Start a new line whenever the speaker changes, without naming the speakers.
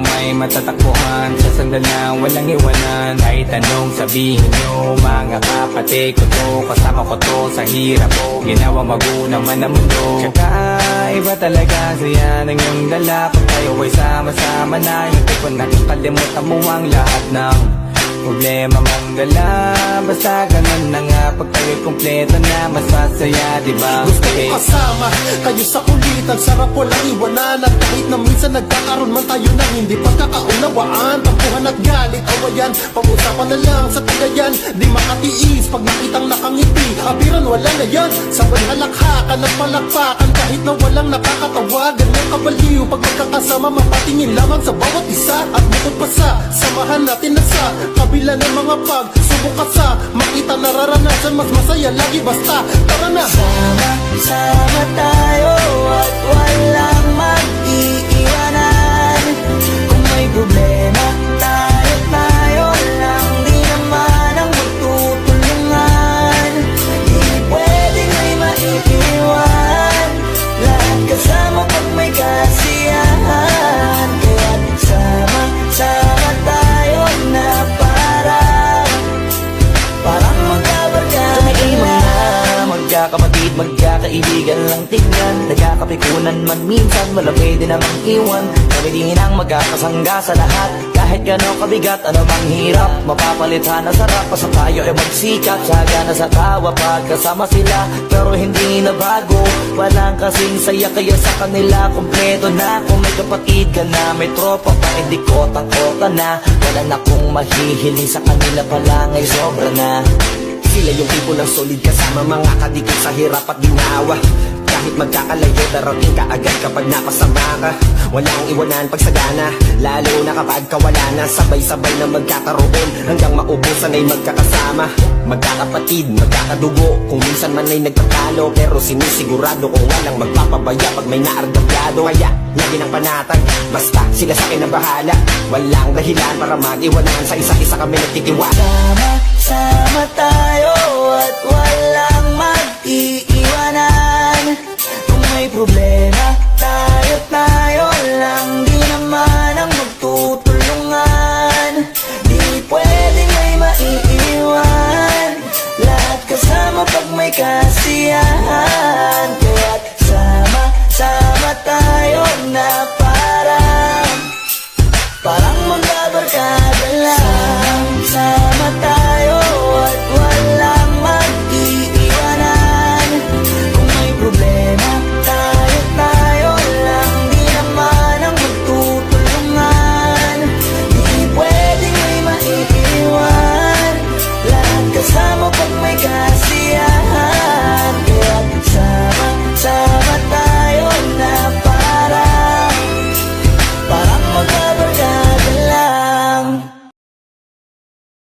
kung may matatakbuhan sa sandalang walang iwanan. Kahit anong sabihin nyo mga kapatid ko to, kasama ko to sa hirap ko, ginawa magunang man ang mundo. Tsaka iba talaga saya ng iyong dala pag tayo ay sama-sama na. Hindi ko nakikalimutan mo ang lahat ng problema mong dala. Basta ganun na nga, pag tayo'y kumpleto na, mas masaya, diba?
Gusto ko kasama kayo sa kulitan, sarap walang iwanan. At kahit na minsan nagkakaroon man tayo ng hindi pagkakaunawaan, tampuhan at galit, awayan, pag-usapan na lang sa tagayan. Di makatiis pag nakitang nakangiti, abiran wala na yan. Sabay halakhakan at palakpakan kahit na walang nakakatawa. Ganyang kabaliw pag magkakasama, mapatingin lamang sa bawat isa. At bukod pa sa samahan natin na sa kabila ng mga pagsubok ka sa makita nararanasan, mas masaya lagi basta tara na.
Sama tayo at walang mag-iiwanan. Kung may problema tayo lang, di naman ang magtutulungan. Di pwedeng may maiiwan, lahat kasama pag may kasiyahan. Kaya sama tayo na parang magkakapatid, magkakaibigan lang tingnan. Nagkakapikunan man minsan, wala pwede namang iwan. Kami din ang magkakasangga sa lahat. Kahit gano'ng kabigat, ano mang hirap, mapapalitan na sarap. Basta tayo ay magsikat, tsaga na sa tawa pagkasama sila. Pero hindi na bago, walang kasing saya. Kaya sa kanila kompleto na. Kung may kapatid ka na, may tropa pa, hindi kotang-kota na. Wala na kong mahihiling sa kanila pa lang ay sobra na. Sila yung tipo ng solid kasama, mga kadikit sa hirap at ginawa. Kahit magkakalayo, darating ka agad kapag napasama ka. Walang iwanan pag sagana, lalo na kapag kawala na. Sabay-sabay na magkakaroon, hanggang maubusan ay magkakasama. Magkakapatid, magkakadugo, kung minsan man ay nagtatalo. Pero sinisigurado kung walang magpapabaya pag may naargabyado. Kaya, lagi ng panatag, basta sila sa akin ang bahala. Walang dahilan para mag-iwanan, sa isa't isa kami nagtitiwala. Sama tayo